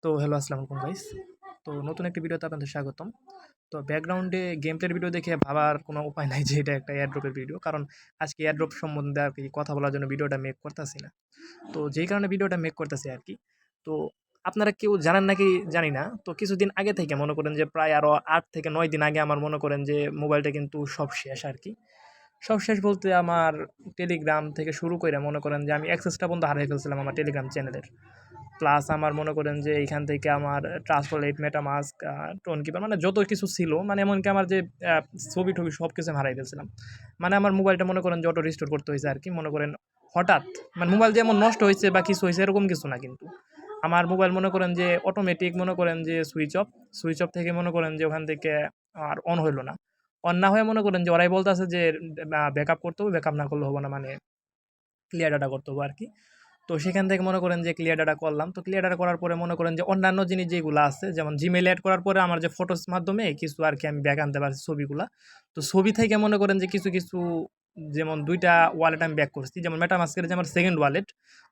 তো হ্যালো, আসসালামু আলাইকুম গাইস। তো নতুন একটি ভিডিওতে আপনাদের স্বাগতম। তো ব্যাকগ্রাউন্ডে গেম প্লের ভিডিও দেখে ভাবার কোনো উপায় নাই যে এটা একটা এয়ারড্রপের ভিডিও। কারণ আজকে এয়ারড্রপ সম্বন্ধে আরকি কথা বলার জন্য ভিডিওটা মেক করতাছি না। তো যেই কারণে ভিডিওটা মেক করতেছি আরকি। তো আপনারা কেউ জানেন নাকি জানি না। তো কিছুদিন আগে থেকে মনে করেন যে প্রায় আরও ৮ থেকে ৯ দিন আগে আমার মনে করেন যে মোবাইলটা কিন্তু সব শেষ আরকি। সব শেষ বলতে আমার টেলিগ্রাম থেকে শুরু কইরা মনে করেন যে আমি অ্যাক্সেসটা পর্যন্ত হারায় ফেলছিলাম আমার টেলিগ্রাম চ্যানেলের। প্লাস আমার মনে করেন যে এইখান থেকে আমার ট্রান্সফারলেট, মেটামাস্ক, টোন কিপার মানে যত কিছু ছিল মানে এমনকি আমার যে আ ছবি-টবি সব কিছু আমি হারায় ফেলছিলাম। মানে আমার মোবাইলটা মনে করেন যে অটো রিস্টোর করতে হইছে আরকি। মনে করেন হঠাৎ মানে মোবাইল যে এমন নষ্ট হইছে বা কিছু হইছে এরকম কিছু না কিন্তু। আমার মোবাইল মনে করেন যে অটোমেটিক মনে করেন যে সুইচ অফ থেকে মনে করেন যে ওখান থেকে আর অন হইল না। অন না হয়ে মনে করেন যে ওরাই বলতাছে যে ব্যাকআপ করতে হবে, ব্যাকআপ না করলে হবে না মানে ক্লিয়ার ডাটা করতে হবে আরকি। তো সেখান থেকে মনে করেন যে ক্লিয়ার ডাটা করলাম। তো ক্লিয়ার ডাটা করার পরে মনে করেন যে অন্যান্য জিনিস যেগুলো আছে যেমন Gmail এড করার পরে আমার যে ফটোস মাধ্যমে কিছু আরকি আমি ব্যাক আনতে পারছি ছবিগুলা। তো ছবি থেকে মনে করেন যে কিছু যেমন ২ টা ওয়ালেট আমি ব্যাক করছি। যেমন MetaMask এর যে আমার সেকেন্ড ওয়ালেট।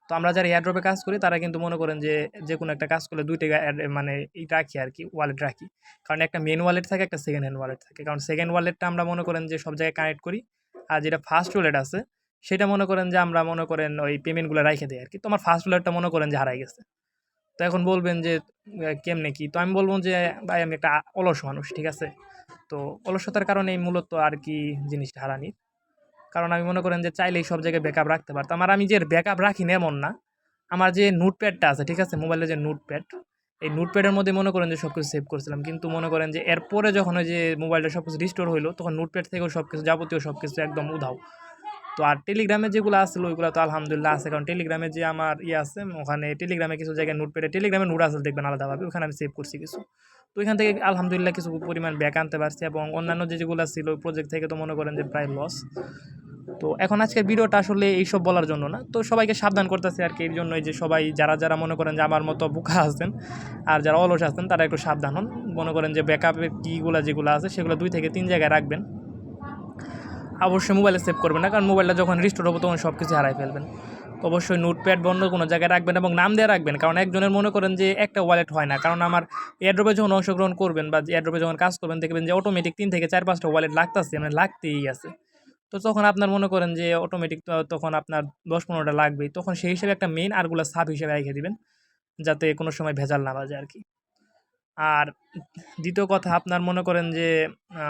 তো আমরা যারা এয়ারড্রপ এ কাজ করি তারা কিন্তু মনে করেন যে যেকোনো একটা কাজ করলে ২ টা মানে রাখি আরকি, ওয়ালেট রাখি। কারণ একটা মেইন ওয়ালেট থাকে, একটা সেকেন্ড হ্যান্ড ওয়ালেট থাকে। কারণ সেকেন্ড ওয়ালেটটা আমরা মনে করেন যে সব জায়গায় কানেক্ট করি। আর যেটা ফার্স্ট ওয়ালেট আছে সেটা মনে করেন যে আমরা মনে করেন ওই পেমেন্টগুলো রাইখে দেই আরকি। তো আমার ফার্স্ট ওয়ালেটটা মনে করেন যে হারায় গেছে। তো এখন বলবেন যে কেমনে কি? তো আমি বলব যে ভাই আমি একটা অলস মানুষ, ঠিক আছে? তো অলসতার কারণেই মূলত আরকি জিনিসটা হারানি। কারণ আমি মনে করেন যে চাইলেই সব জায়গায় ব্যাকআপ রাখতে পারতাম। আর আমি যে ব্যাকআপ রাখি না এমন না। আমার যে নোটপ্যাডটা আছে, ঠিক আছে? মোবাইলের যে নোটপ্যাড, এই নোটপ্যাডের মধ্যে মনে করেন যে সবকিছু সেভ করছিলাম। কিন্তু মনে করেন যে এরপরে যখন ওই যে মোবাইলটা সবকিছু রিস্টোর হইলো, তখন নোটপ্যাড থেকেও সবকিছু যাবতীয় সবকিছু একদম উধাও। তো আর টেলিগ্রামে যেগুলো আছিল ওইগুলো তো আলহামদুলিল্লাহ আছে। কারণ টেলিগ্রামে যে আমার আছে ওখানে টেলিগ্রামে কিছু জায়গায় নোটপ্যাডে টেলিগ্রামে নোট আছে দেখবেন আলাদাভাবে, ওখানে আমি সেভ করছি কিছু। তো ওইখান থেকে আলহামদুলিল্লাহ কিছু পরিমাণ ব্যাক আনতে পারছি এবং অন্যান্য যেগুলো ছিল প্রজেক্ট থেকে তো মনে করেন যে প্রায় লস। তো এখন আজকের ভিডিওটা আসলে এইসব বলার জন্য না। তো সবাইকে সাবধান করতেছি আরকি এর জন্যই যে সবাই যারা মনে করেন যে আমার মতো বোকা আছেন আর যারা অলস আছেন তারা একটু সাবধান হন। মনে করেন যে ব্যাকআপের কিগুলা যেগুলো আছে সেগুলো ২ থেকে ৩ জায়গায় রাখবেন। অবশ্যই মোবাইলে সেভ করবেন না, কারণ মোবাইলটা যখন রিস্টোর হবে তখন সব কিছু হারায় ফেলবেন। তো অবশ্যই নোটপ্যাড বন্ধ কোনো জায়গায় রাখবেন এবং নাম দিয়ে রাখবেন, কারণ একজনের মনে করেন যে একটা ওয়ালেট হয় না। কারণ আমার এয়ারড্রপে যখন অংশগ্রহণ করবেন বা এয়ারড্রপে যখন কাজ করবেন দেখবেন যে অটোমেটিক ৩ থেকে ৪-৫টা ওয়ালেট লাগতাছে, মানে লাগতেই আছে। তো তখন আপনার মনে করেন যে অটোমেটিক তখন আপনার ১০-১৫টা লাগবেই। তখন সেই হিসেবে একটা মেইন আরগুলা সাব হিসেবে রেখে দিবেন, যাতে কোনো সময় ভেজাল না বাজে আরকি। আর দ্বিতীয় কথা আপনার মনে করেন যে আ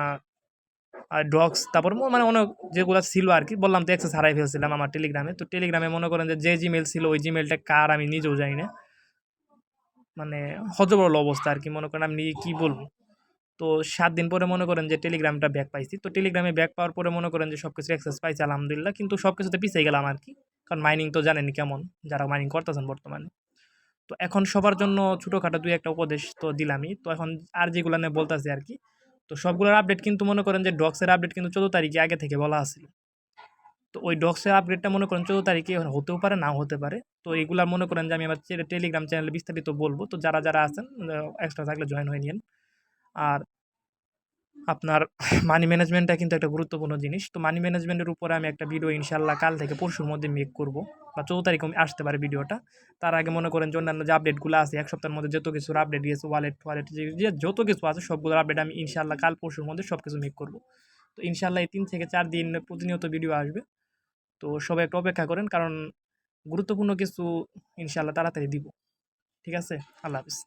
আর ডক্স তারপর মানে অনেক যেগুলা ছিল আরকি। বললাম তো অ্যাক্সেস হারায় ফেলছিলাম আমার টেলিগ্রামে। তো টেলিগ্রামে মনে করেন যে জিমেইল ছিল ওই জিমেইলটা কার আমি নিজেও জানি না। মানে হযবরল অবস্থা আরকি, মনে করেন আমি কি বলবো? তো ৭ দিন পরে মনে করেন যে টেলিগ্রামটা ব্যাক পাইছি। তো টেলিগ্রামে ব্যাক পাওয়ার পরে মনে করেন যে সবকিছু অ্যাক্সেস পাইছি আলহামদুলিল্লাহ। কিন্তু সবকিছুতে পিছিয়ে গেলাম আরকি। কারণ মাইনিং তো জানেনই কেমন, যারা মাইনিং করতেছেন বর্তমানে। তো এখন সবার জন্য ছোটখাটো ২-১ টা উপদেশ তো দিলামই। তো এখন আর যেগুলা নিয়ে বলতাছি আরকি। তো সবগুলোর আপডেট কিন্তু মনে করেন যে ডক্সের আপডেট কিন্তু ১৪ তারিখে আগে থেকে বলা আছিল। তো ওই ডক্সের আপডেটটা মনে করেন ১৪ তারিখে হতেও পারে, নাও হতে পারে। তো এগুলা মনে করেন যে আমি আমার টেলিগ্রাম চ্যানেলে বিস্তারিত বলবো। তো যারা আছেন এক্সট্রা থাকলে জয়েন হয়ে নিয়েন। আর আপনার মানি ম্যানেজমেন্টটা কিন্তু একটা গুরুত্বপূর্ণ জিনিস। তো মানি ম্যানেজমেন্টের উপরে আমি একটা ভিডিও ইনশাআল্লাহ কাল থেকে পরশুর মধ্যে মেক করব, বা ১৪ তারিখে আসতে পারে ভিডিওটা। তার আগে মনে করেন যে অন্যান্য যে আপডেটগুলো আছে ১ সপ্তাহের মধ্যে যত কিছুর আপডেট দিয়েছে ওয়ালেট যে যত কিছু আছে সবগুলোর আপডেট আমি ইনশাআল্লাহ কাল পরশুর মধ্যে সবকিছু মেক করব। তো ইনশাআল্লাহ এই ৩ থেকে ৪ দিন প্রতিনিয়ত ভিডিও আসবে। তো সবাই একটু অপেক্ষা করেন, কারণ গুরুত্বপূর্ণ কিছু ইনশাআল্লাহ তাড়াতাড়ি দিব। ঠিক আছে? আল্লাহ হাফেজ।